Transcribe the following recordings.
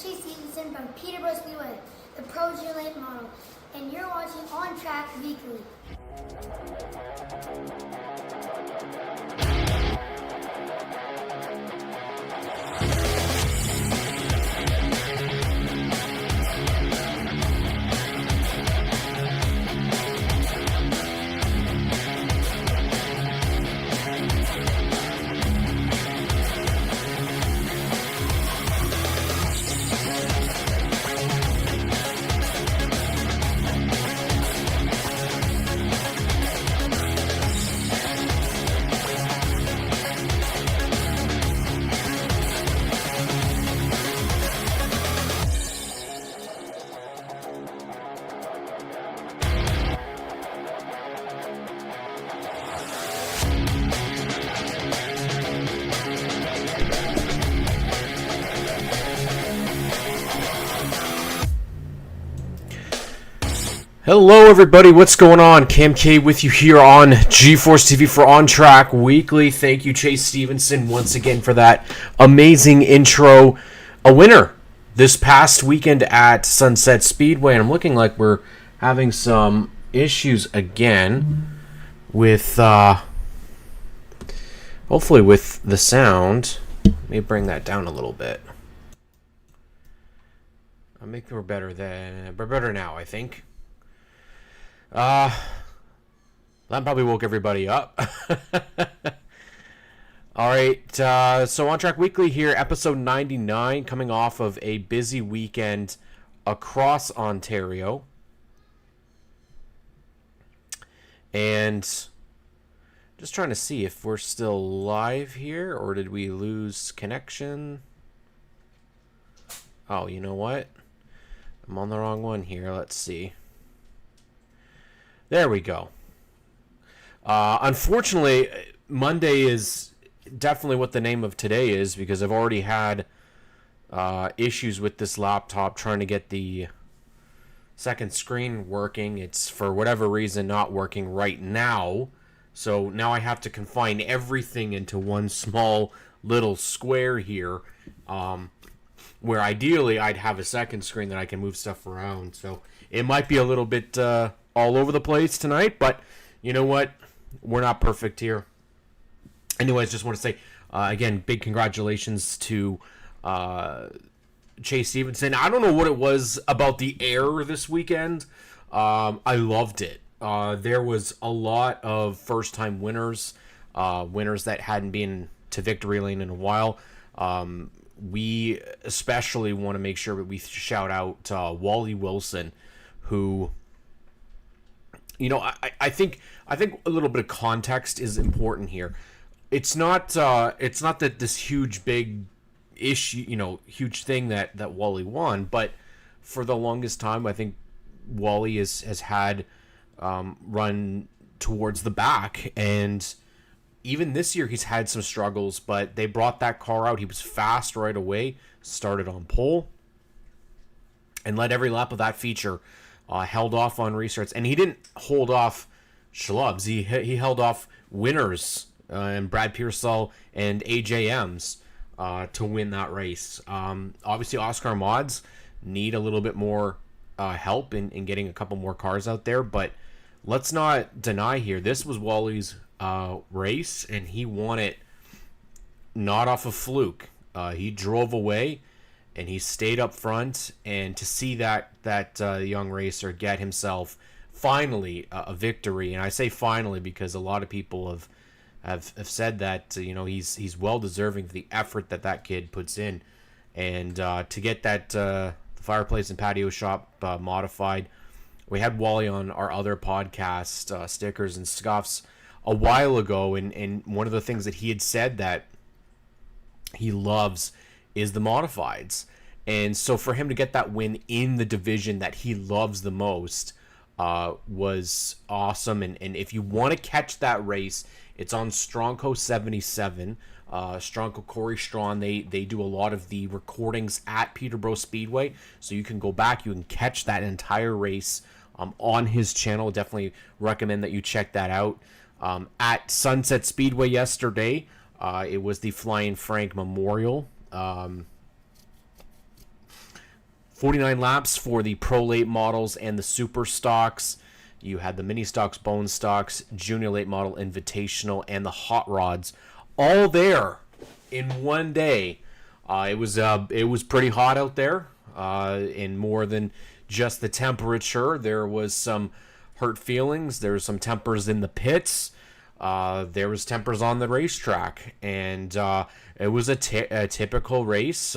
Chase Stevenson from Peterborough Speedway, the Pro Junior Late Model, and you're watching ONTrack Weekly. Hello everybody, what's going on? Cam K with you here on G-Force TV for ONTrack Weekly. Thank you, Chase Stevenson, once again for that amazing intro. A winner this past weekend at Sunset Speedway, and I'm looking like we're having some issues again with, hopefully with the sound. Let me bring that down a little bit. I think we're better now, I think. That probably woke everybody up. All right, so ONTrack Weekly here, episode 99, coming off of a busy weekend across Ontario. And just trying to see if we're still live here, or did we lose connection? Oh, you know what? I'm on the wrong one here. Let's see. There we go. Unfortunately, Monday is definitely what the name of today is, because I've already had issues with this laptop trying to get the second screen working. It's, for whatever reason, not working right now. So now I have to confine everything into one small little square here, where ideally I'd have a second screen that I can move stuff around. So it might be a little bit all over the place tonight, but you know what? We're not perfect here. Anyways, just want to say, again, big congratulations to Chase Stevenson. I don't know what it was about the air this weekend. I loved it. There was a lot of first-time winners, winners that hadn't been to victory lane in a while. We especially want to make sure that we shout out Wally Wilson, who, you know, I think a little bit of context is important here. It's not that this huge big issue, you know, huge thing that Wally won, but for the longest time, I think Wally has had run towards the back, and even this year he's had some struggles, but they brought that car out. He was fast right away, started on pole, and led every lap of that feature. Held off on restarts, and he didn't hold off schlubs. He held off winners, and Brad Pearsall and AJMs to win that race. Obviously, Oscar Mods need a little bit more help in getting a couple more cars out there, but let's not deny here, this was Wally's race, and he won it not off a fluke. He drove away, and he stayed up front, and to see that young racer get himself finally a victory, and I say finally because a lot of people have said that, you know, he's well deserving of the effort that kid puts in, and to get that the fireplace and patio shop modified. We had Wally on our other podcast, Stickers and Scuffs, a while ago, and one of the things that he had said that he loves is the modifieds. And so for him to get that win in the division that he loves the most was awesome. And if you want to catch that race, it's on Stronco 77. Stronco, Corey Strawn, they do a lot of the recordings at Peterborough Speedway, so you can go back, you can catch that entire race on his channel. Definitely recommend that you check that out. At Sunset Speedway yesterday, it was the Flying Frank Memorial. 49 laps for the Pro Late models and the Super Stocks. You had the Mini Stocks, Bone Stocks, Junior Late Model Invitational, and the Hot Rods, all there in one day. It was pretty hot out there, and more than just the temperature, there was some hurt feelings. There was some tempers in the pits. There was tempers on the racetrack, and it was a typical race.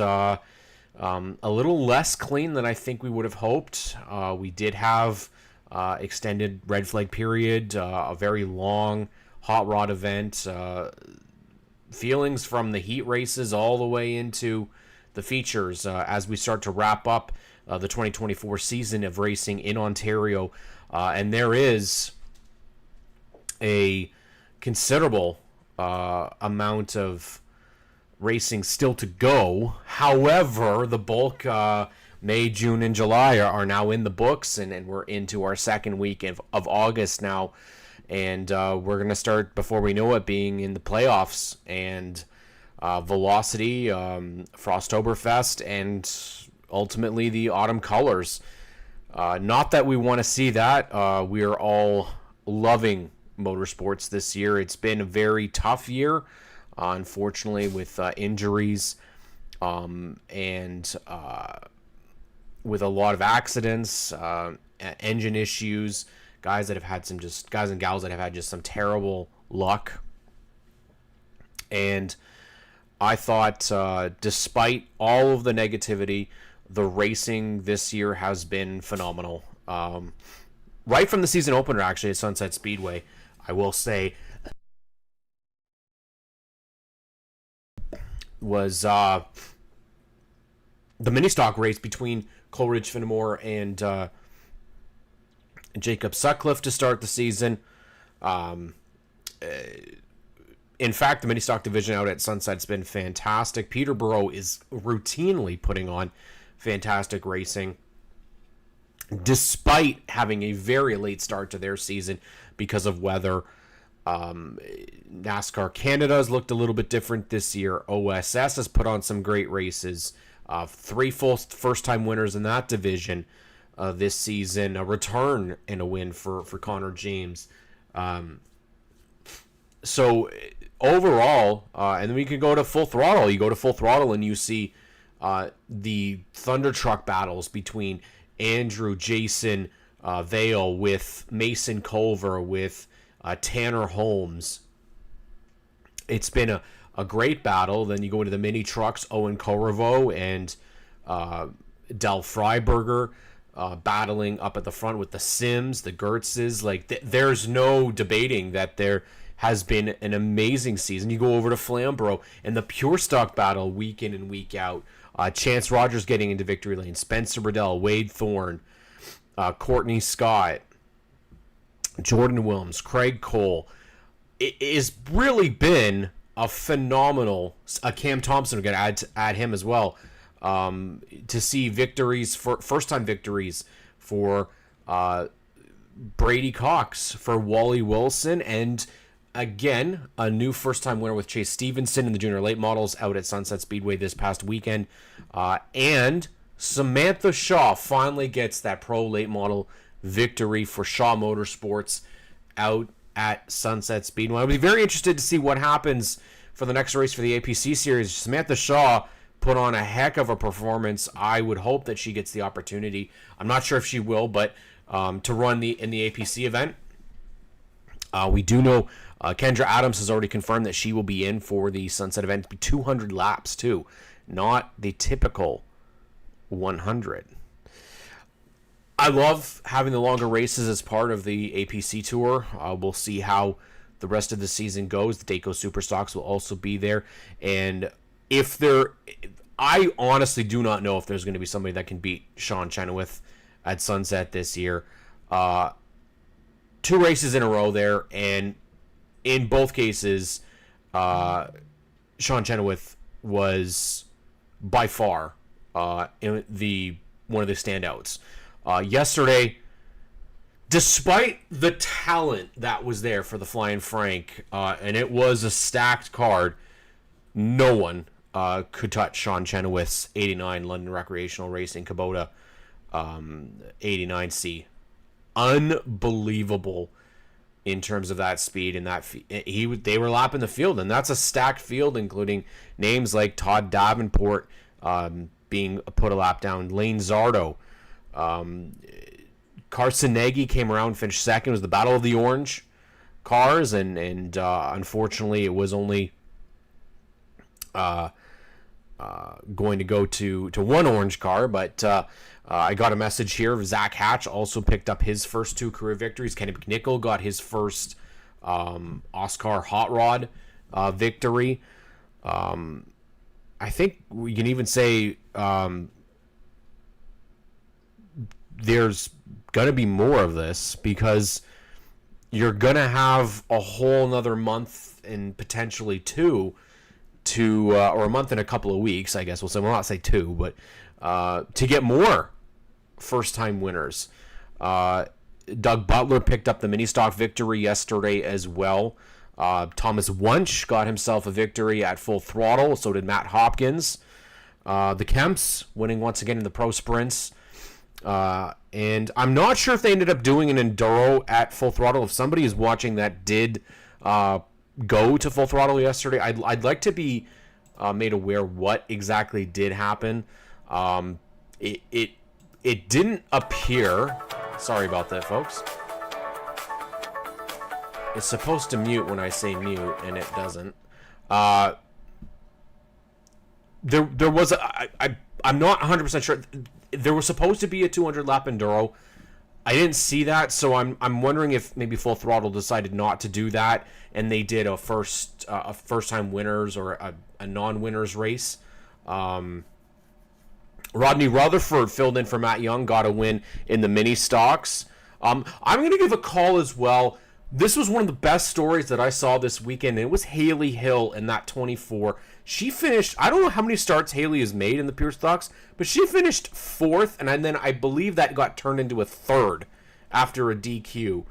A little less clean than I think we would have hoped. We did have extended red flag period, a very long hot rod event, feelings from the heat races all the way into the features as we start to wrap up the 2024 season of racing in Ontario. And there is a considerable amount of racing still to go. However, the bulk, May, June, and July are now in the books, and we're into our second week of August now. And we're going to start, before we know it, being in the playoffs and Velocity, Frosttoberfest, and ultimately the Autumn Colors. Not that we want to see that. We are all loving motorsports this year. It's been a very tough year, unfortunately, with injuries and with a lot of accidents, engine issues, guys and gals that have had just some terrible luck. And I thought, despite all of the negativity, the racing this year has been phenomenal. Right from the season opener, actually, at Sunset Speedway, I will say, was the mini stock race between Coleridge Finnemore and Jacob Sutcliffe to start the season. In fact, the mini stock division out at Sunset's been fantastic. Peterborough is routinely putting on fantastic racing, despite having a very late start to their season because of weather. NASCAR Canada's looked a little bit different this year. OSS has put on some great races. 3 full first-time winners in that division this season. A return and a win for Connor James. So overall, and then we can go to Full Throttle. You go to Full Throttle and you see the Thunder Truck battles between Andrew, Jason Vale with Mason Culver, with Tanner Holmes. It's been a great battle. Then you go into the mini trucks, Owen Corriveau and Del Freiberger battling up at the front with the Sims, the Gertzes. Like, there's no debating that there has been an amazing season. You go over to Flamborough and the pure stock battle week in and week out. Chance Rogers getting into victory lane, Spencer Riddell, Wade Thorne, Courtney Scott, Jordan Williams, Craig Cole. It has really been a phenomenal. Cam Thompson, we're going to add him as well. To see victories, for first-time victories for Brady Cox, for Wally Wilson, and again, a new first-time winner with Chase Stevenson in the Junior Late Models out at Sunset Speedway this past weekend. And Samantha Shaw finally gets that Pro Late Model victory for Shaw Motorsports out at Sunset Speedway. I'll be very interested to see what happens for the next race for the APC Series. Samantha Shaw put on a heck of a performance. I would hope that she gets the opportunity. I'm not sure if she will, but to run in the APC event. We do know Kendra Adams has already confirmed that she will be in for the Sunset event. 200 laps, too. Not the typical 100. I love having the longer races as part of the APC Tour. We'll see how the rest of the season goes. The Dayco Superstocks will also be there. And I honestly do not know if there's going to be somebody that can beat Sean Chenoweth at Sunset this year. 2 races in a row there, and in both cases, Sean Chenoweth was by far one of the standouts. Yesterday, despite the talent that was there for the Flying Frank, and it was a stacked card, no one could touch Sean Chenoweth's 89 London Recreational Racing Kubota 89C. Unbelievable in terms of that speed and that they were lapping the field, and that's a stacked field, including names like Todd Davenport being put a lap down, Lane Zardo, Carson Nagy came around, finished second. It was the Battle of the Orange cars, and unfortunately it was only going to go to one orange car, but I got a message here. Zach Hatch also picked up his first 2 career victories. Kenny McNichol got his first Oscar Hot Rod victory. I think we can even say there's going to be more of this, because you're going to have a whole another month and potentially 2 or a month and a couple of weeks, I guess we'll not say 2, but to get more first-time winners. Doug Butler picked up the mini stock victory yesterday as well. Thomas Wunsch got himself a victory at Full Throttle. So did Matt Hopkins. The Kemps winning once again in the Pro Sprints. And I'm not sure if they ended up doing an enduro at Full Throttle. If somebody is watching that did go to Full Throttle yesterday, I'd like to be made aware what exactly did happen. It didn't appear. Sorry about that, folks. It's supposed to mute when I say mute, and it doesn't. There was I'm not 100% sure. There was supposed to be a 200 lap enduro. I didn't see that, so I'm wondering if maybe Full Throttle decided not to do that, and they did a first time winners or a non-winners race. Rodney Rutherford filled in for Matt Young, got a win in the mini stocks. I'm going to give a call as well. This was one of the best stories that I saw this weekend, and it was Haley Hill in that 24. She finished, I don't know how many starts Haley has made in the pure stocks, but she finished 4th, and then I believe that got turned into a 3rd after a DQ.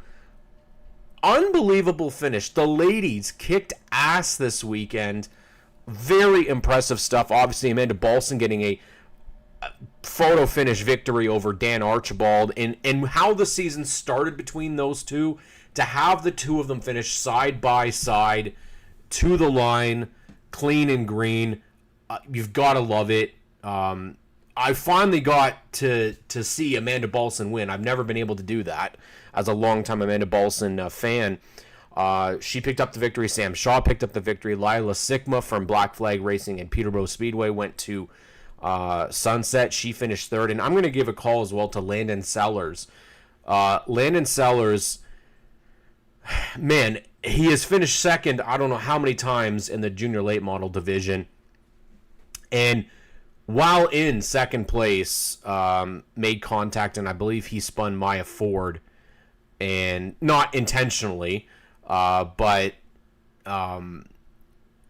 Unbelievable finish. The ladies kicked ass this weekend. Very impressive stuff. Obviously, Amanda Balson getting a photo finish victory over Dan Archibald, and how the season started between those two, to have the two of them finish side by side to the line, clean and green, you've got to love it. I finally got to see Amanda Balson win. I've never been able to do that as a longtime Amanda Balson fan. She picked up the victory. Sam Shaw picked up the victory. Lila Sigma from Black Flag Racing and Peterborough Speedway went to Sunset. She finished 3rd. And I'm going to give a call as well to Landon Sellers. Landon Sellers, man, he has finished 2nd I don't know how many times in the junior late model division. And while in 2nd place, made contact, and I believe he spun Maya Ford, and not intentionally, but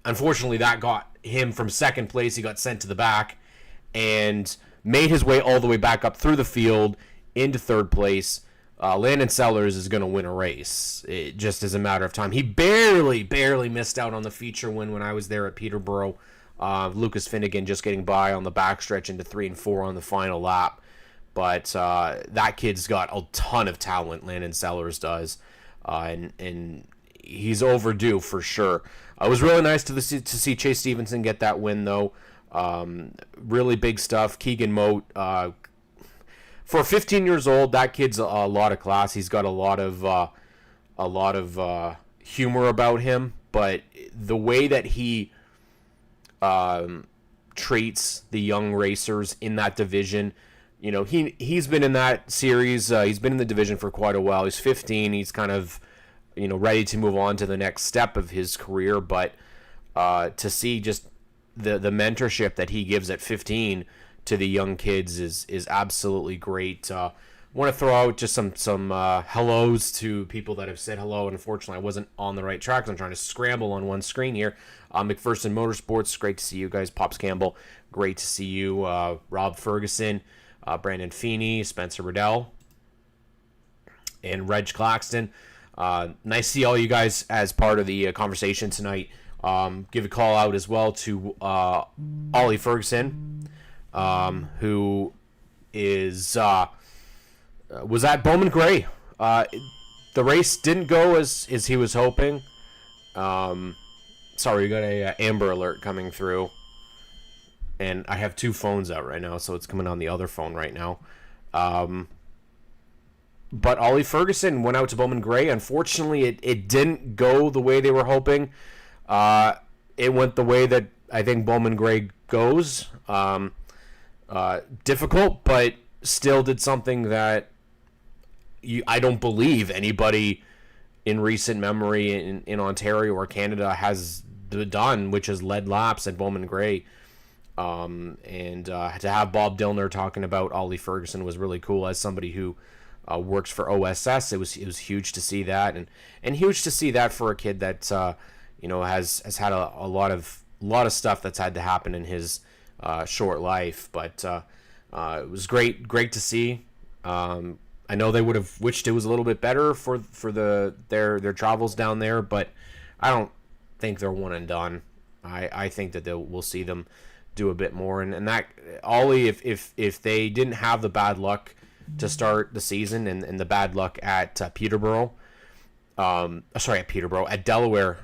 unfortunately that got him from 2nd place. He got sent to the back and made his way all the way back up through the field into 3rd place. Landon Sellers is going to win a race. It just is a matter of time. He barely missed out on the feature win when I was there at Peterborough. Lucas Finnegan just getting by on the backstretch into 3 and 4 on the final lap. But that kid's got a ton of talent, Landon Sellers does. And he's overdue for sure. It was really nice to see Chase Stevenson get that win, though. Really big stuff. Keegan Moat, for 15 years old, that kid's a lot of class. He's got a lot of humor about him, but the way that he treats the young racers in that division, you know, he's been in that series. He's been in the division for quite a while. He's 15. He's kind of, you know, ready to move on to the next step of his career. But to see just the mentorship that he gives at 15 to the young kids is absolutely great. Want to throw out just some hellos to people that have said hello. Unfortunately, I wasn't on the right track. I'm trying to scramble on one screen here. McPherson Motorsports, great to see you guys. Pops Campbell, great to see you. Rob Ferguson, Brandon Feeney, Spencer Riddell, and Reg Claxton. Nice to see all you guys as part of the conversation tonight Give a call out as well to Ollie Ferguson, who is was at Bowman Gray. The race didn't go as he was hoping. Sorry, we got a Amber Alert coming through. And I have two phones out right now, so it's coming on the other phone right now. But Ollie Ferguson went out to Bowman Gray. Unfortunately, it didn't go the way they were hoping. It went the way that I think Bowman Gray goes. Difficult, but still did something that I don't believe anybody in recent memory in Ontario or Canada has done, which is led laps at Bowman Gray. And to have Bob Dillner talking about Ollie Ferguson was really cool. As somebody who works for OSS, it was huge to see that, and huge to see that for a kid that has had a lot of stuff that's had to happen in his short life. But it was great to see. I know they would have wished it was a little bit better for their travels down there, but I don't think they're one and done. I think that we'll see them do a bit more, and that Ollie, if they didn't have the bad luck to start the season and the bad luck at at Delaware,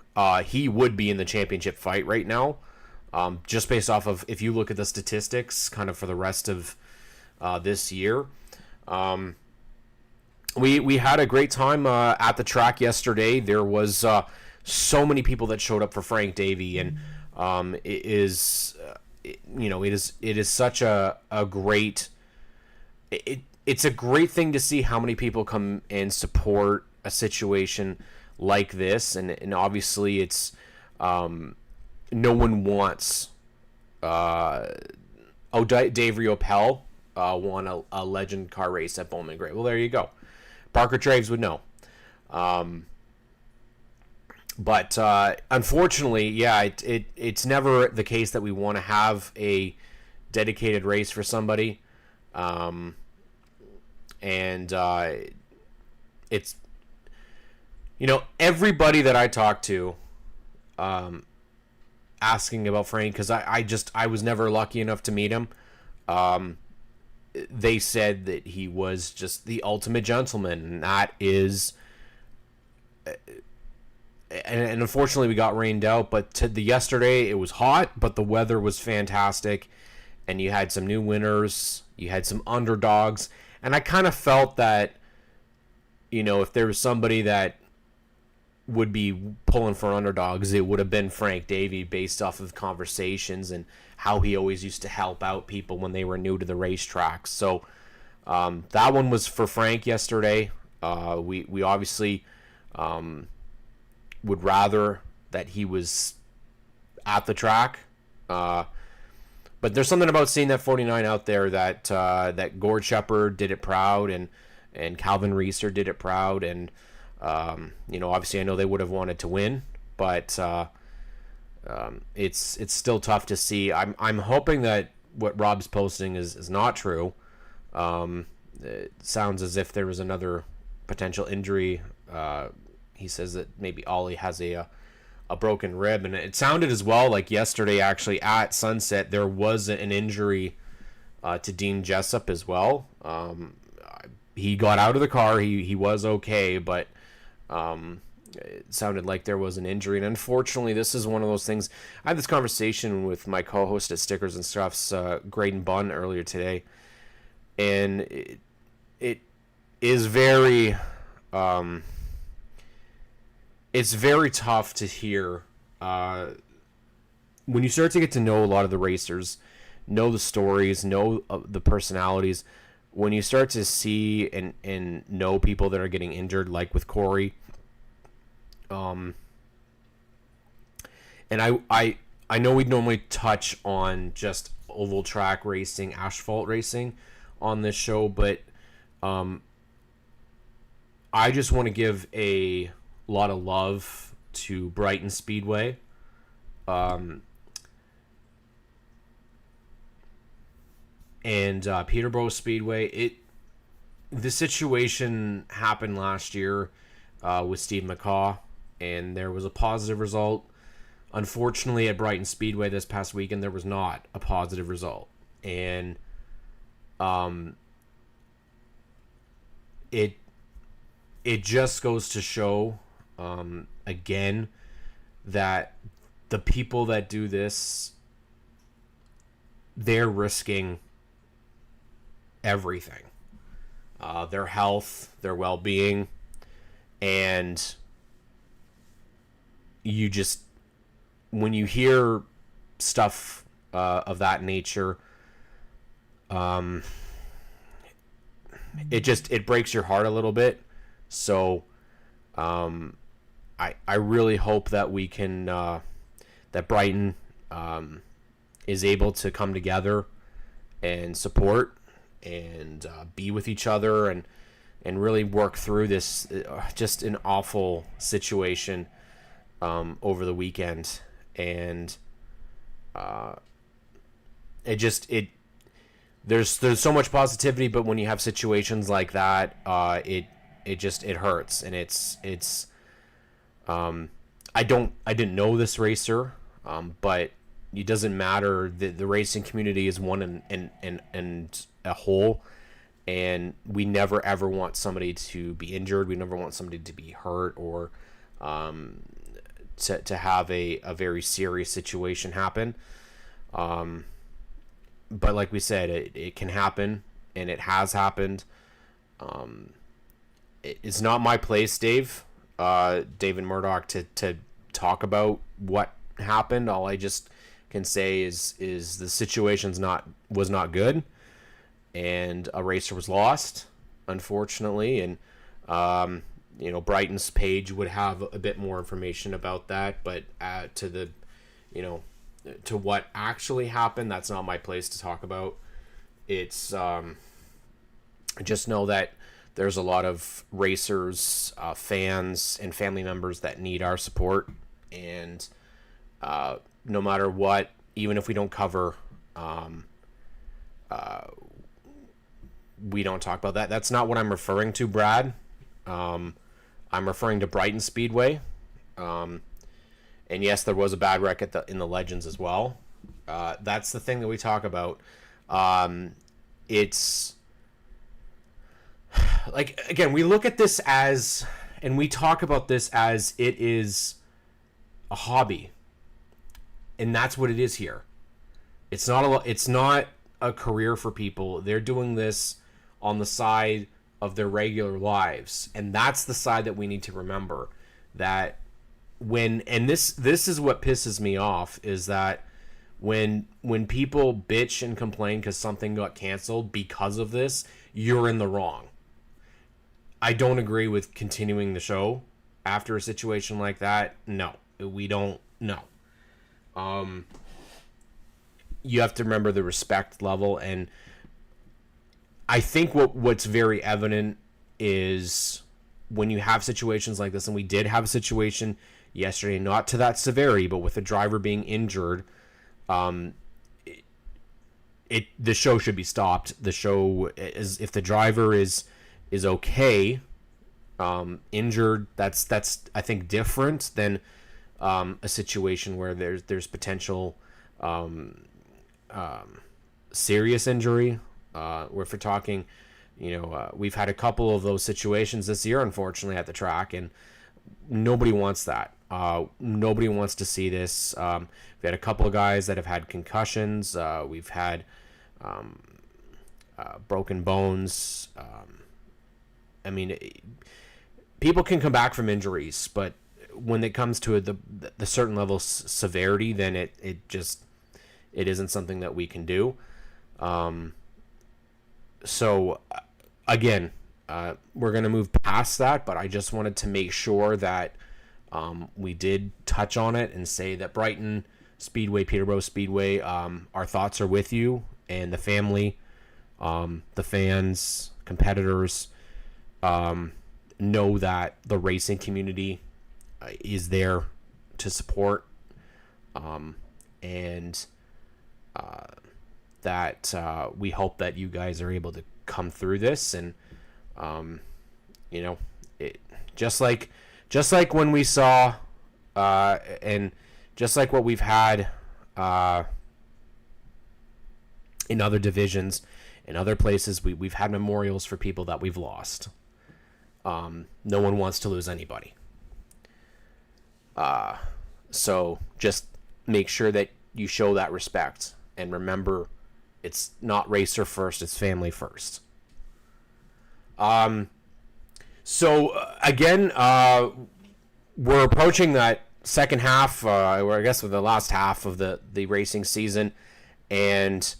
he would be in the championship fight right now, just based off of, if you look at the statistics kind of for the rest of this year. We had a great time at the track yesterday. There was so many people that showed up for Frank Davey, and it is such a great. It's a great thing to see how many people come and support a situation like this, and obviously it's no one wants. Dave Riopel won a legend car race at Bowman Gray. Well, there you go. Parker Traves would know. But unfortunately, yeah, it's never the case that we want to have a dedicated race for somebody. And it's, everybody that I talk to asking about Frank, because I was never lucky enough to meet him. They said that he was just the ultimate gentleman, and that is, and unfortunately we got rained out, but yesterday it was hot, but the weather was fantastic, and you had some new winners, you had some underdogs, and I kind of felt that, if there was somebody that would be pulling for underdogs, it would have been Frank Davey, based off of conversations and how he always used to help out people when they were new to the racetrack. So that one was for Frank yesterday. We obviously would rather that he was at the track. But there's something about seeing that 49 out there that Gord Shepard did it proud, and Calvin Reeser did it proud, and obviously I know they would have wanted to win, but it's still tough to see. I'm hoping that what Rob's posting is not true. It sounds as if there was another potential injury. He says that maybe Ollie has a broken rib, and it sounded as well like yesterday, actually at Sunset, there was an injury to Dean Jessup as well. He got out of the car. He was okay, but it sounded like there was an injury. And unfortunately, this is one of those things. I had this conversation with my co-host at Stickers and Stuff's Graydon Bunn earlier today, and it is very it's very tough to hear when you start to get to know a lot of the racers, know the stories, know the personalities. When you start to see and know people that are getting injured, like with Corey, and I know we'd normally touch on just oval track racing, asphalt racing on this show, but I just want to give a lot of love to Brighton Speedway. And Peterborough Speedway. The situation happened last year with Steve McCaw, and there was a positive result. unfortunately, at Brighton Speedway this past weekend, there was not a positive result. And it just goes to show, again, that the people that do this, they're risking everything. Their health, their well-being, and you just, when you hear stuff of that nature, it breaks your heart a little bit. So I really hope that we can that Brighton is able to come together and support and be with each other and really work through this just an awful situation over the weekend. And there's so much positivity, but when you have situations like that, it hurts. And it's I didn't know this racer, but it doesn't matter. The racing community is one and a whole, and we never ever want somebody to be injured. We never want somebody to be hurt or to have a very serious situation happen. But like we said, it can happen, and it has happened. It's not my place, David Murdoch, to talk about what happened. All I just can say is the situation's was not good, and a racer was lost, unfortunately. And Brighton's page would have a bit more information about that, but to what actually happened, that's not my place to talk about. It's just know that there's a lot of racers, fans, and family members that need our support. And no matter what, even if we don't cover, we don't talk about that. That's not what I'm referring to, Brad. I'm referring to Brighton Speedway. And yes, there was a bad wreck in the Legends as well. That's the thing that we talk about. It's like, again, we look at this as, and we talk about this as it is a hobby, and that's what it is here. It's not a career for people. They're doing this on the side of their regular lives, and that's the side that we need to remember. That this is what pisses me off, is that when people bitch and complain because something got canceled because of this, you're in the wrong. I don't agree with continuing the show after a situation like that. No, we don't. No. You have to remember the respect level, and I think what's very evident is when you have situations like this, and we did have a situation yesterday, not to that severity, but with a driver being injured, the show should be stopped. The show is, if the driver is okay, injured, that's I think different than a situation where there's potential serious injury. Where if we're talking, we've had a couple of those situations this year, unfortunately, at the track, and nobody wants that. Nobody wants to see this. We've had a couple of guys that have had concussions. We've had broken bones. People can come back from injuries, but when it comes to the certain level of severity, then it isn't something that we can do. So again, we're going to move past that, but I just wanted to make sure that we did touch on it and say that Brighton Speedway, Peterborough Speedway, our thoughts are with you and the family, the fans, competitors. Know that the racing community is there to support, and that we hope that you guys are able to come through this. And it just like when we saw and just like what we've had in other divisions, in other places, we've had memorials for people that we've lost. No one wants to lose anybody. So just make sure that you show that respect. And remember, it's not racer first, it's family first. Again, we're approaching that second half, or I guess with the last half of the racing season. And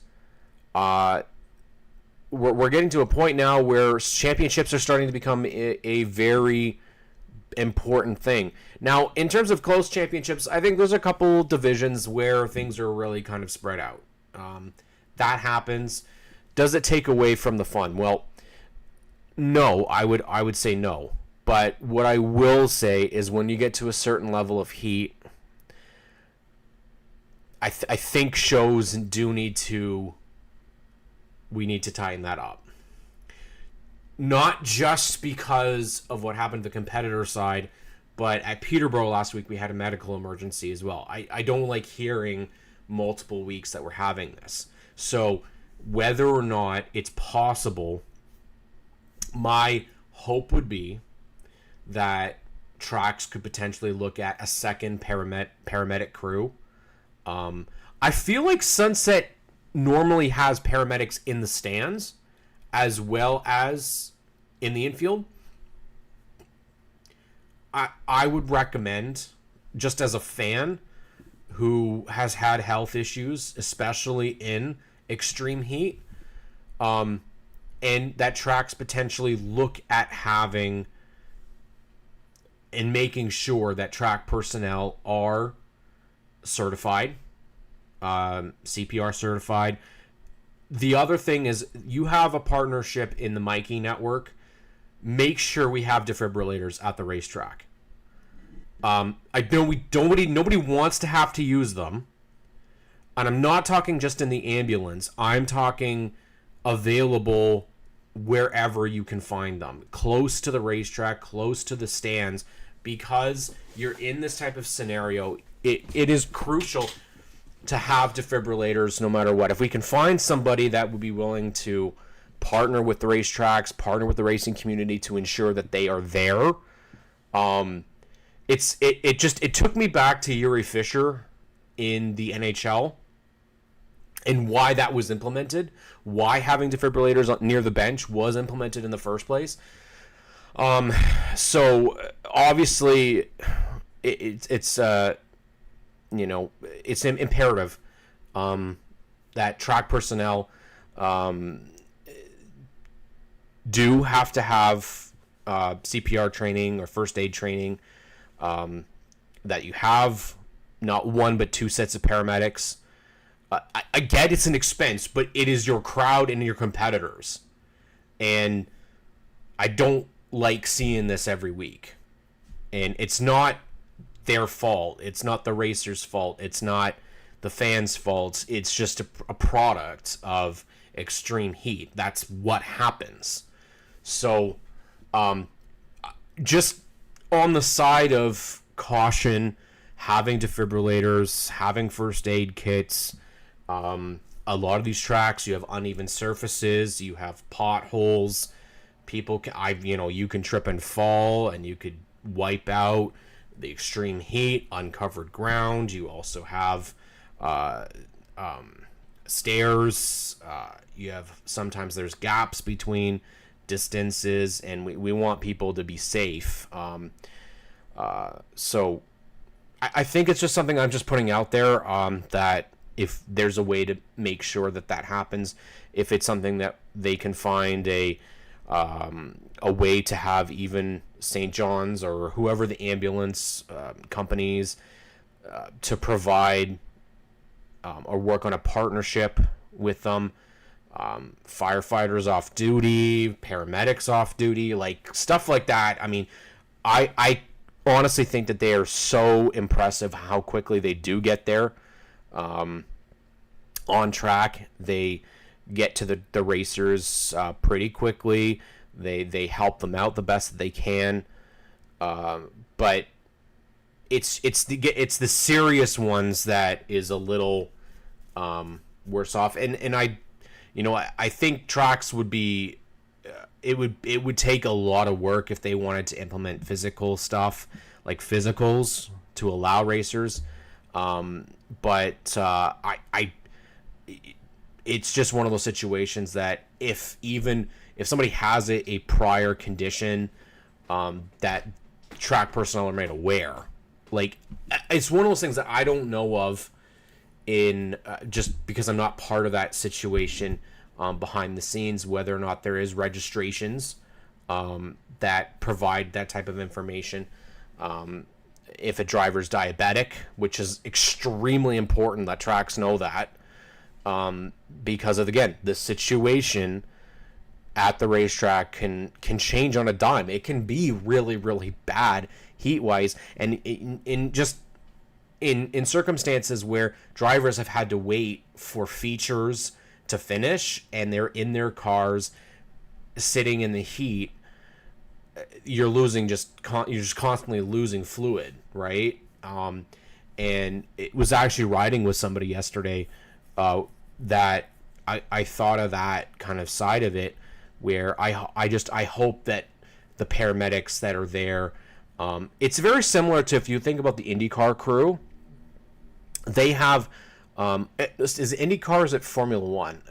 we're getting to a point now where championships are starting to become a very important thing. Now, in terms of close championships, I think there's a couple divisions where things are really kind of spread out. That happens. Does it take away from the fun? Well, no, I would say no. But what I will say is when you get to a certain level of heat, I think shows do need to, we need to tighten that up. Not just because of what happened to the competitor side, but at Peterborough last week we had a medical emergency as well. I don't like hearing multiple weeks that we're having this. So whether or not it's possible, my hope would be that tracks could potentially look at a second paramedic crew. I feel like Sunset normally has paramedics in the stands as well as in the infield. I would recommend, just as a fan who has had health issues, especially in extreme heat, and that tracks potentially look at having and making sure that track personnel are certified, CPR certified. The other thing is you have a partnership in the Mikey network. Make sure we have defibrillators at the racetrack. I know nobody wants to have to use them. And I'm not talking just in the ambulance. I'm talking available wherever you can find them. Close to the racetrack, close to the stands. Because you're in this type of scenario, it is crucial to have defibrillators no matter what. If we can find somebody that would be willing to partner with the racetracks, partner with the racing community to ensure that they are there. It took me back to Yuri Fisher in the NHL and why that was implemented, why having defibrillators near the bench was implemented in the first place. So obviously it's imperative that track personnel do have to have CPR training or first aid training, that you have not one but two sets of paramedics. I get it's an expense, but it is your crowd and your competitors. And I don't like seeing this every week. And it's not their fault. It's not the racers' fault. It's not the fans' fault. It's just a product of extreme heat. That's what happens. So, just on the side of caution, having defibrillators, having first aid kits. A lot of these tracks, you have uneven surfaces, you have potholes. People, you can trip and fall, and you could wipe out the extreme heat, uncovered ground. You also have stairs. You have sometimes there's gaps between distances, and we want people to be safe. So I think it's just something I'm just putting out there, that if there's a way to make sure that happens, if it's something that they can find a way to have even St. John's or whoever the ambulance companies to provide or work on a partnership with them, firefighters off duty, paramedics off duty, like stuff like that. I mean, I honestly think that they are so impressive how quickly they do get there. On track, they get to the racers pretty quickly. They help them out the best that they can. But it's the serious ones that is a little worse off. And I think tracks would be it would take a lot of work if they wanted to implement physical stuff like physicals to allow racers. But it's just one of those situations that if somebody has a prior condition, that track personnel are made aware. Like, it's one of those things that I don't know of in just because I'm not part of that situation behind the scenes, whether or not there is registrations that provide that type of information. If a driver's diabetic, which is extremely important that tracks know that, because of, again, the situation at the racetrack can change on a dime. It can be really, really bad heat-wise, and in circumstances where drivers have had to wait for features to finish and they're in their cars sitting in the heat, you're just constantly losing fluid, right? And it was actually riding with somebody yesterday that I thought of that kind of side of it, where I hope that the paramedics that are there, it's very similar to, if you think about the IndyCar crew, they have is IndyCar, is it Formula One?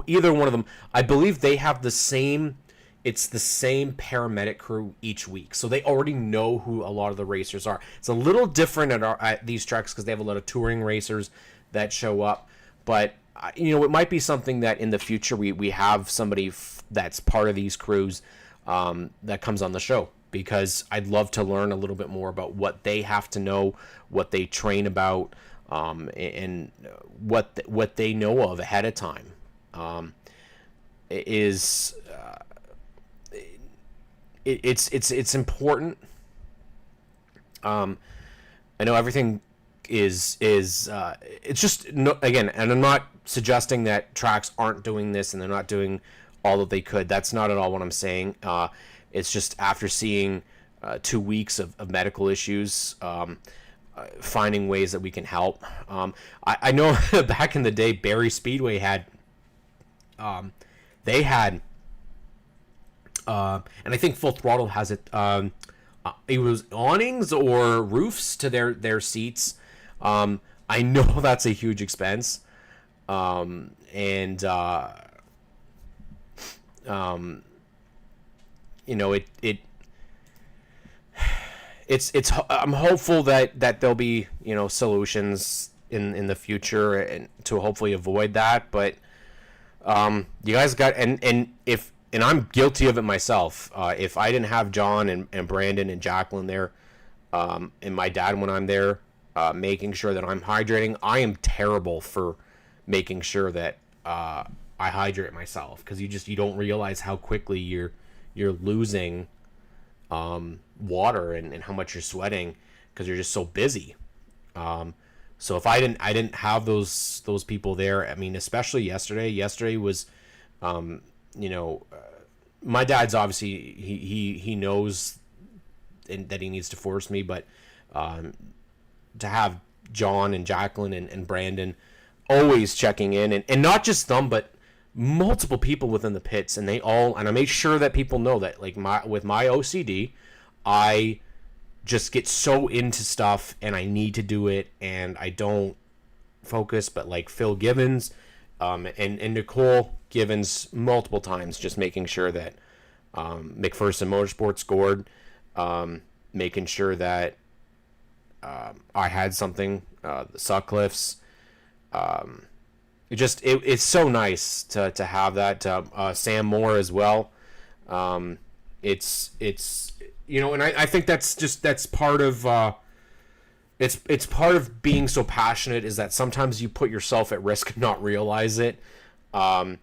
Either one of them, I believe they have the same. It's the same paramedic crew each week, so they already know who a lot of the racers are. It's a little different at these tracks because they have a lot of touring racers that show up. But it might be something that in the future we have somebody that's part of these crews that comes on the show, because I'd love to learn a little bit more about what they have to know, what they train about, and what they know of ahead of time. It's important. I know everything is it's just again, and I'm not suggesting that tracks aren't doing this and they're not doing all that they could. That's not at all what I'm saying. It's just after seeing 2 weeks of medical issues, finding ways that we can help. I know back in the day, Barrie Speedway had they had and I think Full Throttle has it. It was awnings or roofs to their seats. I know that's a huge expense, and it's I'm hopeful that there'll be solutions in the future and to hopefully avoid that. But you guys got and I'm guilty of it myself. If I didn't have John and Brandon and Jacqueline there, and my dad when I'm there, making sure that I'm hydrating, I am terrible for making sure that I hydrate myself, because you don't realize how quickly you're losing water and how much you're sweating because you're just so busy. So if I didn't have those people there, I mean, especially yesterday was my dad's obviously he knows that he needs to force me, but to have John and Jacqueline and Brandon always checking in, and not just them, but multiple people within the pits, and I made sure that people know that, like, with my OCD, I just get so into stuff and I need to do it and I don't focus. But like Phil Givens and Nicole Givens multiple times, just making sure that McPherson Motorsports scored, making sure that I had something, the Sutcliffes. It's so nice to have that. Sam Moore as well. It's and I think that's part of it's part of being so passionate, is that sometimes you put yourself at risk and not realize it. And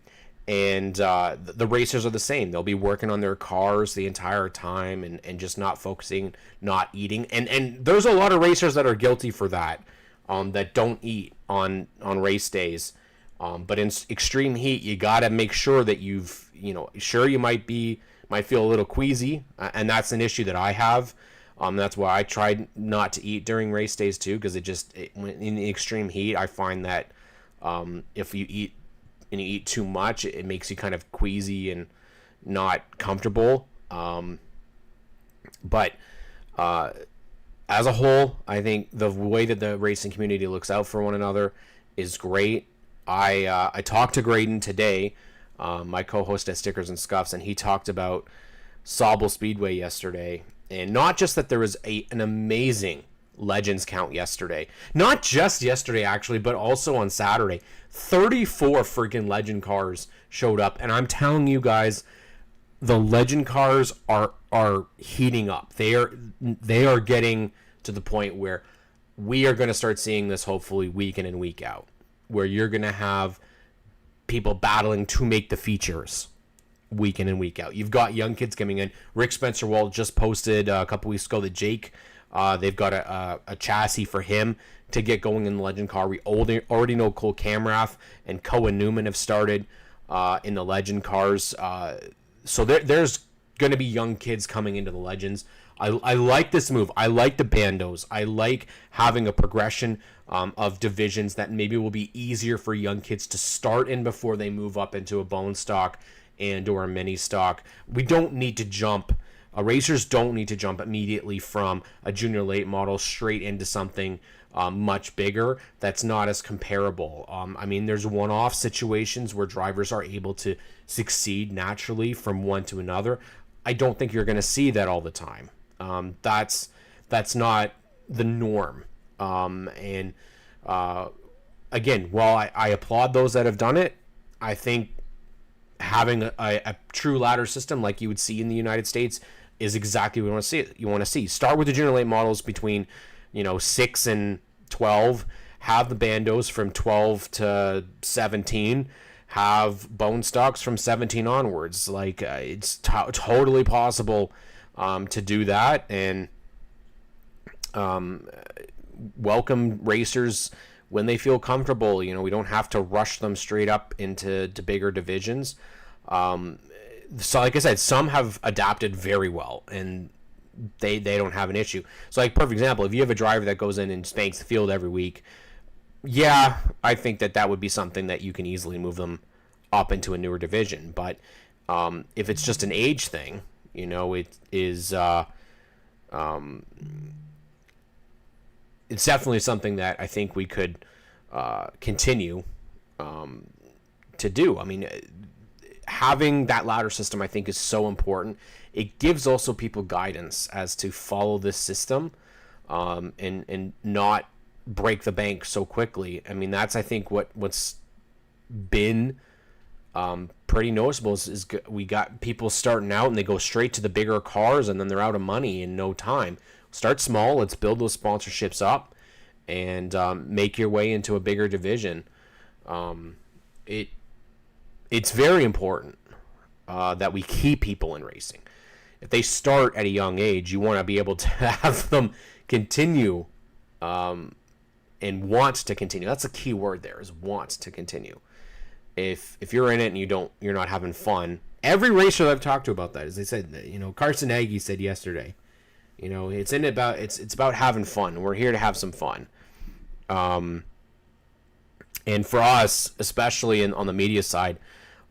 the racers are the same. They'll be working on their cars the entire time and just not focusing, not eating. And there's a lot of racers that are guilty for that, that don't eat on race days. But in extreme heat, you got to make sure that sure, you might feel a little queasy, and that's an issue that I have. That's why I tried not to eat during race days too, because when in the extreme heat, I find that if you eat and you eat too much, it makes you kind of queasy and not comfortable. But as a whole, I think the way that the racing community looks out for one another is great. I talked to Graydon today, my co-host at Stickers and Scuffs, and he talked about Sauble Speedway yesterday. And not just that there was an amazing Legends count yesterday. Not just yesterday, actually, but also on Saturday. 34 freaking Legend cars showed up. And I'm telling you guys, the Legend cars are heating up. They are getting to the point where we are going to start seeing this hopefully week in and week out, where you're going to have people battling to make the features week in and week out. You've got young kids coming in. Rick Spencer-Wald just posted a couple weeks ago that Jake, they've got a chassis for him to get going in the Legend car. We already know Cole Camrath and Cohen Newman have started in the Legend cars. So there's going to be young kids coming into the Legends. I like this move. I like the bandos. I like having a progression of divisions that maybe will be easier for young kids to start in before they move up into a bone stock and or a mini stock. We don't need to jump. Racers don't need to jump immediately from a junior late model straight into something much bigger that's not as comparable. I mean, there's one-off situations where drivers are able to succeed naturally from one to another. I don't think you're going to see that all the time. That's not the norm. Again, while I applaud those that have done it, I think having a true ladder system like you would see in the United States is exactly what you want to see. You want to see. Start with the junior late models between 6 and 12. Have the bandos from 12 to 17. Have bone stocks from 17 onwards. Like it's totally possible to do that, and welcome racers when they feel comfortable. We don't have to rush them straight up into bigger divisions. So like I said, some have adapted very well, and they don't have an issue. So like, perfect example, if you have a driver that goes in and spanks the field every week, yeah, I think that would be something that you can easily move them up into a newer division. But if it's just an age thing, it is it's definitely something that I think we could continue to do. I mean, having that ladder system, I think, is so important. It gives also people guidance as to follow this system and not break the bank so quickly. I mean, that's, I think, what's been pretty noticeable is we got people starting out and they go straight to the bigger cars and then they're out of money in no time. Start small. Let's build those sponsorships up and make your way into a bigger division. It's very important that we keep people in racing. If they start at a young age, you want to be able to have them continue and want to continue. That's a key word there, is want to continue. If you're in it and you're not having fun, every racer that I've talked to about that, as they said, Carson Nagy said yesterday, it's about having fun. We're here to have some fun. And for us, especially on the media side,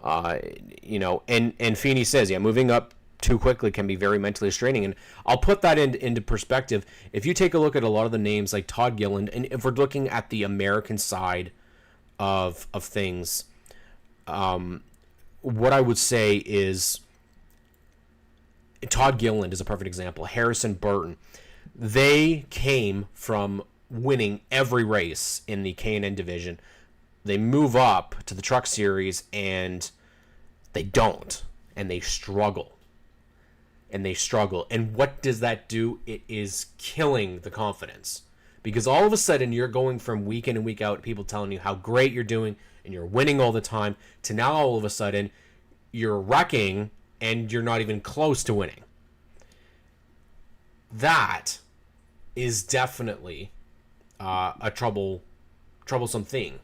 and Feeney says, moving up too quickly can be very mentally straining. And I'll put that into perspective. If you take a look at a lot of the names like Todd Gilliland, and if we're looking at the American side of things, what I would say is Todd Gilliland is a perfect example. Harrison Burton, they came from winning every race in the K&N division. They move up to the truck series and they don't, and they struggle. And what does that do? It is killing the confidence, because all of a sudden you're going from week in and week out, people telling you how great you're doing and you're winning all the time, to now all of a sudden you're wrecking and you're not even close to winning. That is definitely a troublesome thing.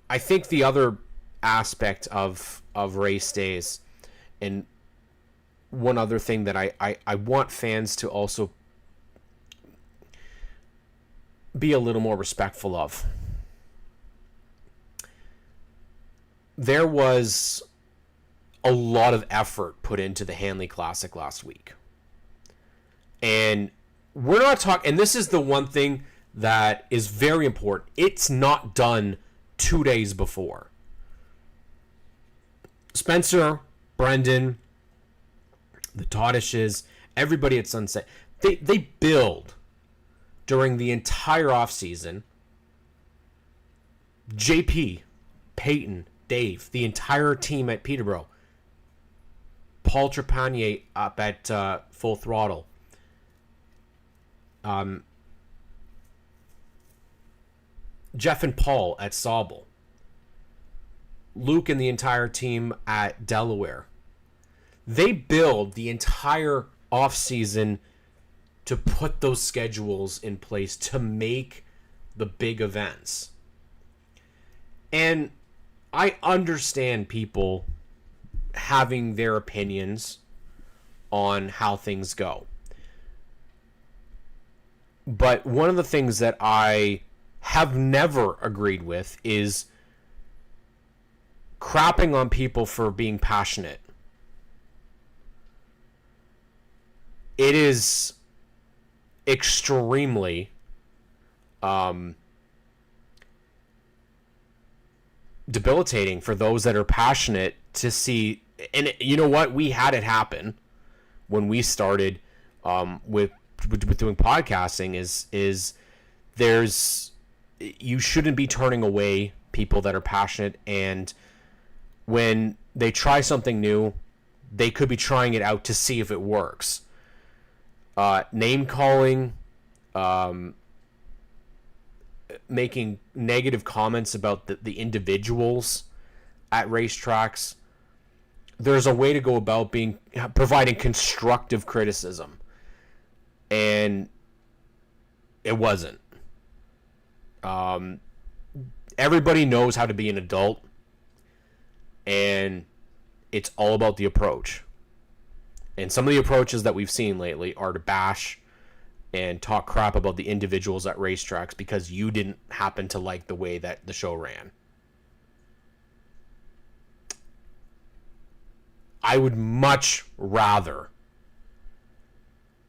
I think the other aspect of race days, and one other thing that I want fans to also be a little more respectful of. There was a lot of effort put into the Hanley Classic last week. And we're not talking, and this is the one thing that is very important. It's not done 2 days before. Spencer, Brendan, the Todishes, everybody at Sunset, they build during the entire offseason. JP, Peyton, Dave, the entire team at Peterborough, Paul Trepanier up at Full Throttle, Jeff and Paul at Sauble, Luke and the entire team at Delaware. They build the entire offseason to put those schedules in place to make the big events. And I understand people having their opinions on how things go. But one of the things that I have never agreed with is crapping on people for being passionate. It is extremely debilitating for those that are passionate to see. And you know what? We had it happen when we started with doing podcasting is there's, you shouldn't be turning away people that are passionate, and when they try something new, they could be trying it out to see if it works. Name calling, making negative comments about the individuals at racetracks. There's a way to go about providing constructive criticism, and it wasn't. Everybody knows how to be an adult, and it's all about the approach. And some of the approaches that we've seen lately are to bash and talk crap about the individuals at racetracks because you didn't happen to like the way that the show ran. I would much rather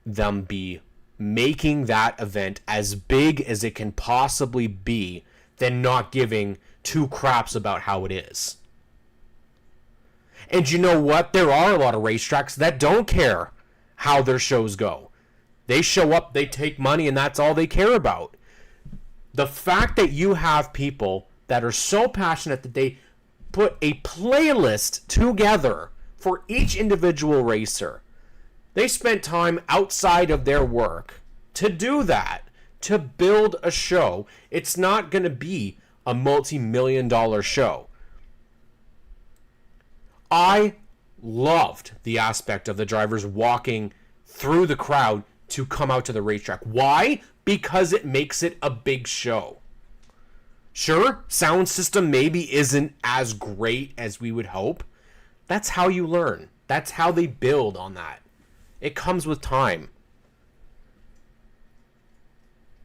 them be making that event as big as it can possibly be than not giving two craps about how it is. And you know what? There are a lot of racetracks that don't care how their shows go. They show up, they take money, and that's all they care about. The fact that you have people that are so passionate that they put a playlist together for each individual racer. They spent time outside of their work to do that, to build a show. It's not going to be a multi-million-dollar show. I loved the aspect of the drivers walking through the crowd to come out to the racetrack. Why? Because it makes it a big show. Sure, sound system maybe isn't as great as we would hope. That's how you learn. That's how they build on that. It comes with time.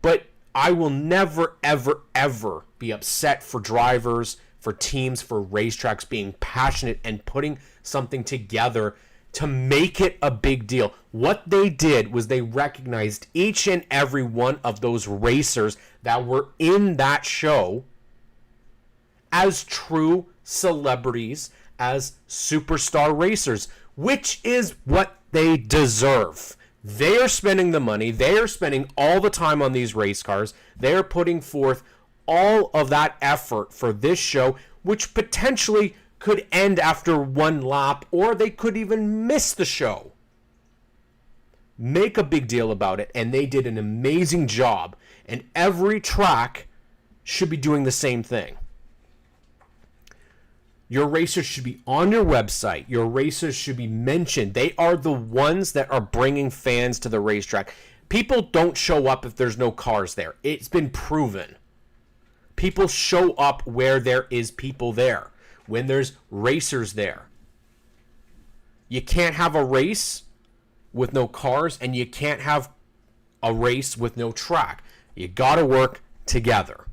But I will never, ever, ever be upset for drivers, for teams, for racetracks being passionate and putting something together to make it a big deal. What they did was they recognized each and every one of those racers that were in that show as true celebrities, as superstar racers, which is what they deserve. They are spending the money. They are spending all the time on these race cars. They are putting forth all of that effort for this show, which potentially could end after one lap, or they could even miss the show. Make a big deal about it, and they did an amazing job, and every track should be doing the same thing. Your racers should be on your website. Your racers should be mentioned. They are the ones that are bringing fans to the racetrack. People don't show up if there's no cars there. It's been proven. People show up where there is people there, when there's racers there. You can't have a race with no cars, and you can't have a race with no track. You got to work together.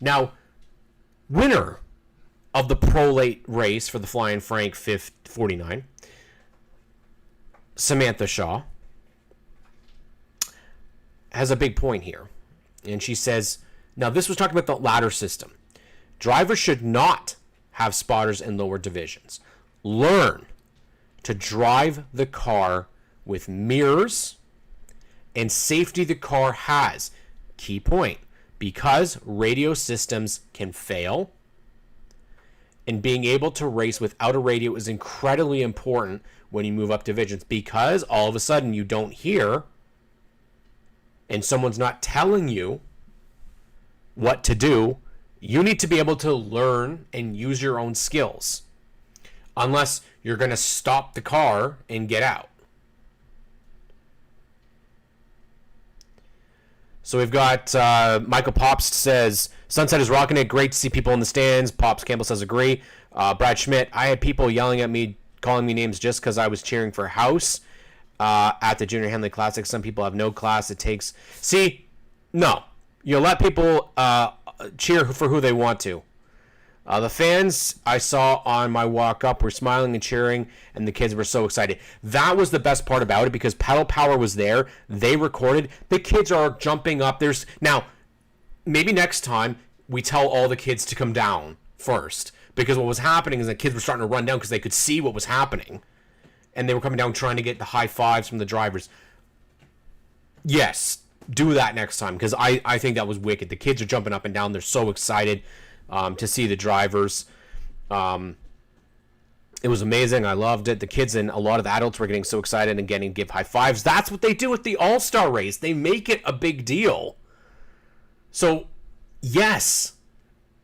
Now, winner of the Pro Late race for the Flying Frank 49, Samantha Shaw, has a big point here. And she says, now this was talking about the ladder system. Drivers should not have spotters in lower divisions. Learn to drive the car with mirrors and safety the car has. Key point, because radio systems can fail, and being able to race without a radio is incredibly important when you move up divisions, because all of a sudden you don't hear and someone's not telling you what to do. You need to be able to learn and use your own skills, unless you're going to stop the car and get out. So we've got Michael Pops says, Sunset is rocking it. Great to see people in the stands. Pops Campbell says agree. Brad Schmidt, I had people yelling at me, calling me names just because I was cheering for House at the Junior Handley Classic. Some people have no class. It takes... See, no. You let people cheer for who they want to. The fans I saw on my walk up were smiling and cheering, and the kids were so excited. That was the best part about it, because Pedal Power was there. They recorded. The kids are jumping up. Now, maybe next time we tell all the kids to come down first, because what was happening is the kids were starting to run down because they could see what was happening, and they were coming down trying to get the high fives from the drivers. Yes, do that next time, because I think that was wicked. The kids are jumping up and down. They're so excited to see the drivers. It was amazing. I loved it. The kids and a lot of the adults were getting so excited and getting to give high fives. That's what they do at the All-Star race. They make it a big deal. So, yes,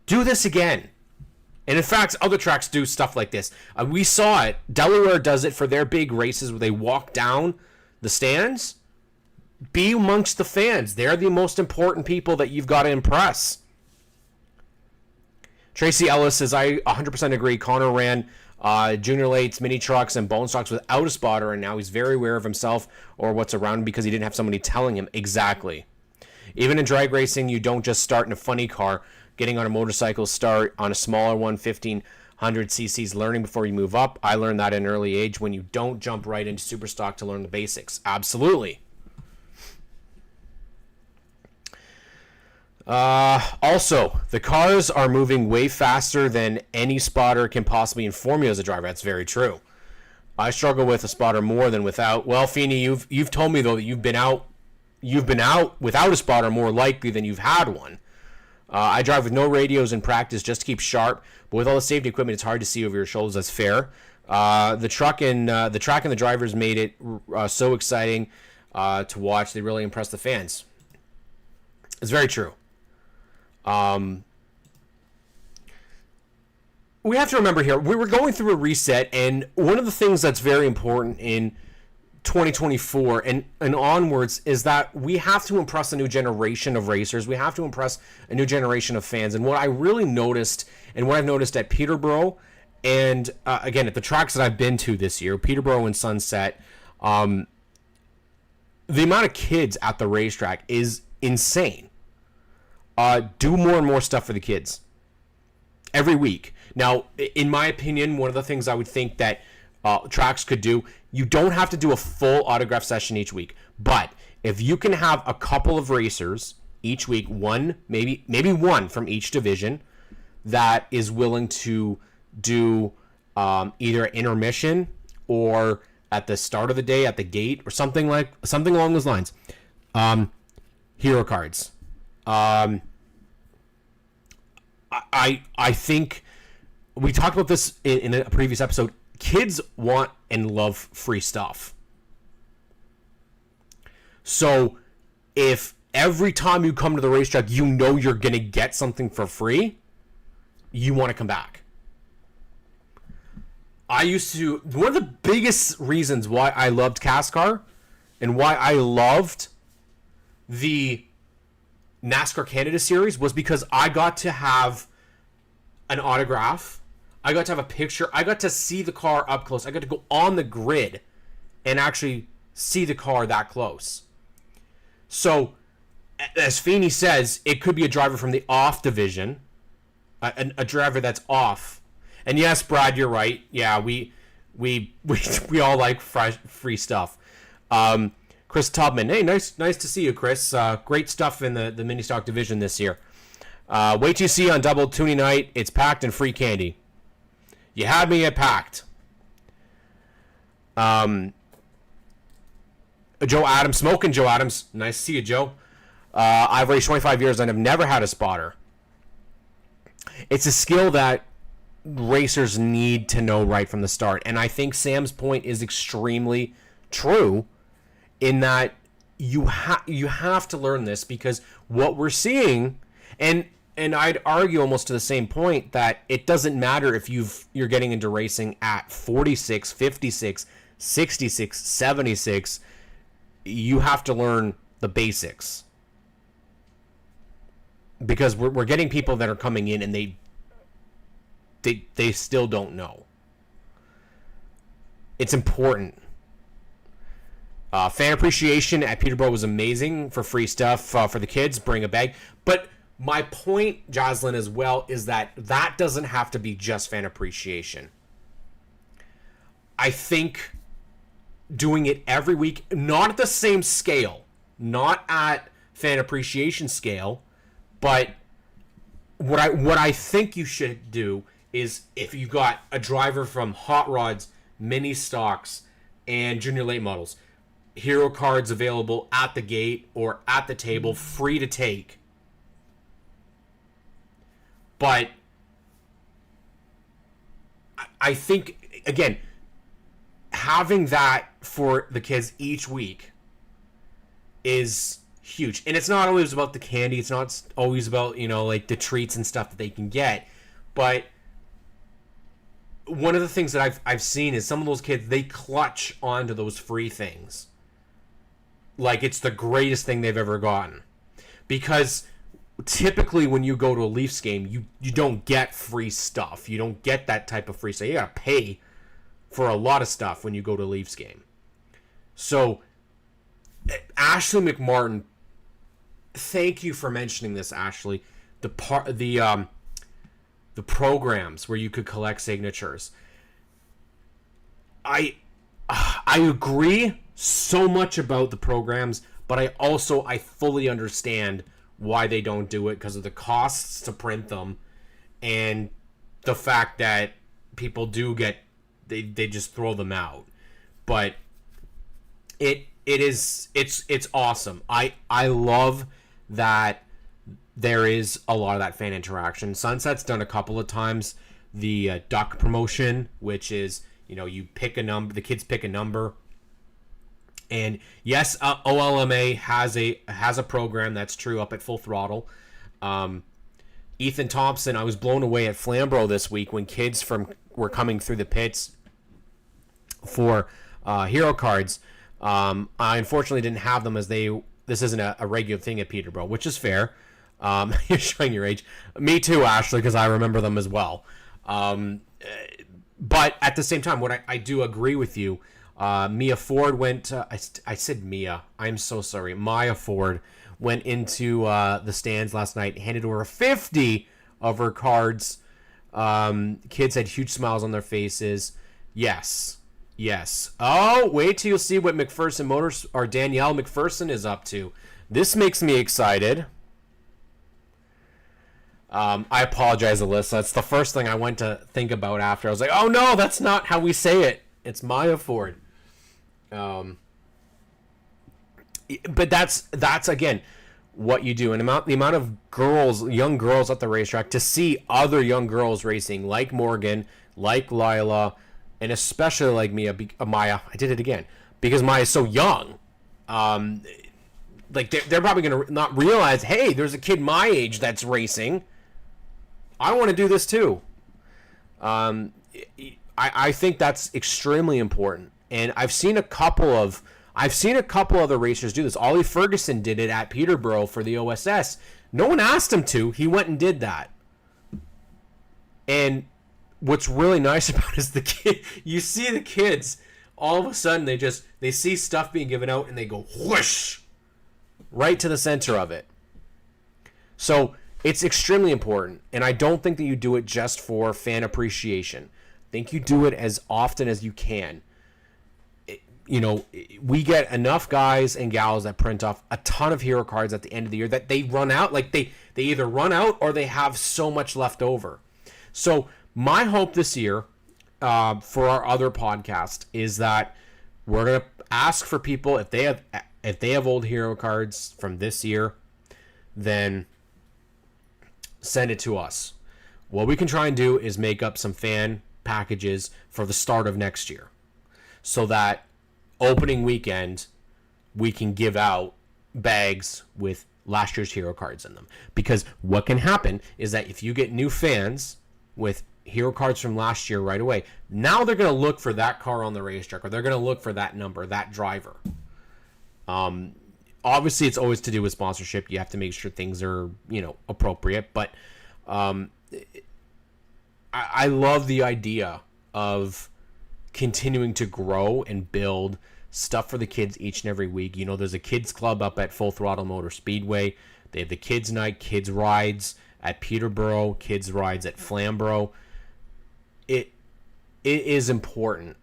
do this again. And in fact, other tracks do stuff like this. We saw it. Delaware does it for their big races where they walk down the stands. Be amongst the fans. They're the most important people that you've got to impress. Tracy Ellis says, I 100% agree. Connor ran junior lates, mini trucks, and bone stocks without a spotter, and now he's very aware of himself or what's around him because he didn't have somebody telling him. Exactly. Even in drag racing, you don't just start in a funny car. Getting on a motorcycle, start on a smaller one, 1,500 cc's, learning before you move up. I learned that at an early age, when you don't jump right into super stock to learn the basics. Absolutely. Also, the cars are moving way faster than any spotter can possibly inform you as a driver. That's very true. I struggle with a spotter more than without. Well, Feeney, you've told me though that you've been out without a spotter more likely than you've had one. I drive with no radios in practice just to keep sharp, but with all the safety equipment, it's hard to see over your shoulders. That's fair. The track and the drivers made it so exciting to watch. They really impressed the fans. It's very true. We have to remember here, we were going through a reset, and one of the things that's very important in 2024 and onwards is that we have to impress a new generation of racers. We have to impress a new generation of fans. And what I really noticed, and what I've noticed at Peterborough, and again, at the tracks that I've been to this year, Peterborough and Sunset, the amount of kids at the racetrack is insane. Do more and more stuff for the kids every week. Now, in my opinion, one of the things I would think that tracks could do, you don't have to do a full autograph session each week, but if you can have a couple of racers each week, one, maybe one from each division, that is willing to do either an intermission or at the start of the day at the gate or something along those lines. Hero cards. I think we talked about this in a previous episode. Kids want and love free stuff. So if every time you come to the racetrack, you know you're going to get something for free, you want to come back. One of the biggest reasons why I loved CASCAR and why I loved the NASCAR Canada Series was because I got to have an autograph. I got to have a picture. I got to see the car up close. I got to go on the grid and actually see the car that close. So, as Feeney says, it could be a driver from the off division, a driver that's off. And yes, Brad, you're right. Yeah, we all like free stuff. Chris Tubman, hey, nice to see you, Chris. Great stuff in the mini stock division this year. Wait till you see on Double Tuning Night, it's packed and free candy. You had me at packed. Joe Adams, smoking Joe Adams. Nice to see you, Joe. I've raced 25 years and have never had a spotter. It's a skill that racers need to know right from the start. And I think Sam's point is extremely true in that you have to learn this, because what we're seeing, and I'd argue almost to the same point, that it doesn't matter if you're getting into racing at 46, 56, 66, 76, you have to learn the basics. Because we're getting people that are coming in and they still don't know. It's important. Fan appreciation at Peterborough was amazing for free stuff for the kids. Bring a bag. But my point, Jocelyn, as well, is that doesn't have to be just fan appreciation. I think doing it every week, not at the same scale, not at fan appreciation scale, but what I think you should do is, if you got a driver from Hot Rods, Mini Stocks, and Junior Late Models, hero cards available at the gate or at the table, free to take. But I think, again, having that for the kids each week is huge. And it's not always about the candy. It's not always about, like the treats and stuff that they can get. But one of the things that I've seen is some of those kids, they clutch onto those free things like it's the greatest thing they've ever gotten. Because typically when you go to a Leafs game, you don't get free stuff. You don't get that type of free stuff. You gotta pay for a lot of stuff when you go to a Leafs game. So, Ashley McMartin, thank you for mentioning this, Ashley. The programs where you could collect signatures. I agree so much about the programs, but I fully understand why they don't do it, because of the costs to print them and the fact that people do get they just throw them out. But it's awesome. I love that there is a lot of that fan interaction. Sunset's done a couple of times the duck promotion, which is, you pick a number, the kids pick a number. And yes, OLMA has a program, that's true, up at Full Throttle. Ethan Thompson, I was blown away at Flamborough this week when kids were coming through the pits for hero cards. I unfortunately didn't have them, as this isn't a regular thing at Peterborough, which is fair. You're showing your age. Me too, Ashley, because I remember them as well. But at the same time, what I do agree with you. Mia Ford went. I said Mia. I'm so sorry. Maya Ford went into the stands last night, handed over 50 of her cards. Kids had huge smiles on their faces. Yes. Oh, wait till you see what McPherson Motors, or Danielle McPherson, is up to. This makes me excited. I apologize, Alyssa. It's the first thing I went to think about after. I was like, oh no, that's not how we say it. It's Maya Ford. But that's again what you do, and the amount of young girls at the racetrack, to see other young girls racing like Morgan, like Lila, and especially like Maya. I did it again because Maya's so young. Like they're probably gonna not realize, hey, there's a kid my age that's racing. I want to do this too. I think that's extremely important, and I've seen a couple other racers do this. Ollie Ferguson did it at Peterborough for the OSS. No one asked him to. He went and did that. And what's really nice about it is the kid. You see the kids, all of a sudden they see stuff being given out and they go whoosh right to the center of it. So it's extremely important, and I don't think that you do it just for fan appreciation. I think you do it as often as you can. We get enough guys and gals that print off a ton of hero cards at the end of the year that they run out. Like they either run out or they have so much left over. So my hope this year for our other podcast is that we're gonna ask for people if they have old hero cards from this year, then send it to us. What we can try and do is make up some fan packages for the start of next year, so that opening weekend we can give out bags with last year's hero cards in them. Because what can happen is that if you get new fans with hero cards from last year right away, now they're going to look for that car on the racetrack, or they're going to look for that number, that driver. Obviously it's always to do with sponsorship. You have to make sure things are, appropriate, but I love the idea of continuing to grow and build stuff for the kids each and every week. There's a kids club up at Full Throttle Motor Speedway. They have the kids night, kids rides at Peterborough, kids rides at Flamborough. It is important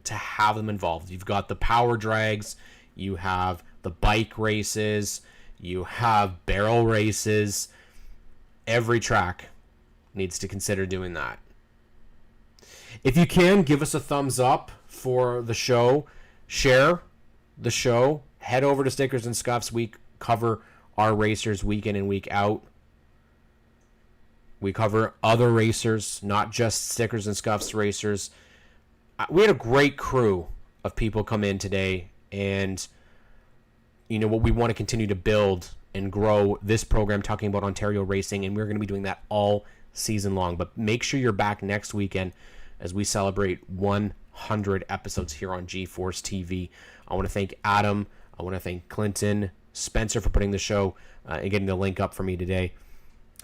to have them involved. You've got the power drags, you have the bike races, you have barrel races. Every track needs to consider doing that. If you can, give us a thumbs up for the show. Share the show. Head over to Stickers and Scuffs. We cover our racers week in and week out. We cover other racers, not just Stickers and Scuffs racers. We had a great crew of people come in today, and what we want to continue to build and grow this program talking about Ontario racing, and we're going to be doing that all season long. But make sure you're back next weekend as we celebrate 100 episodes here on G-Force TV. I want to thank Adam. I want to thank Clinton, Spencer for putting the show and getting the link up for me today.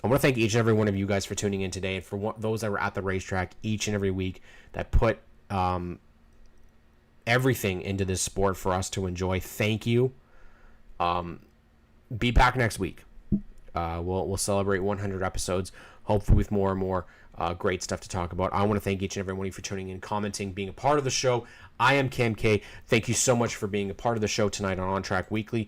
I want to thank each and every one of you guys for tuning in today, and for those that were at the racetrack each and every week that put everything into this sport for us to enjoy. Thank you. Be back next week. We'll celebrate 100 episodes, hopefully with more and more great stuff to talk about. I want to thank each and every one of you for tuning in, commenting, being a part of the show. I am Cam K. Thank you so much for being a part of the show tonight on ONTrack Weekly.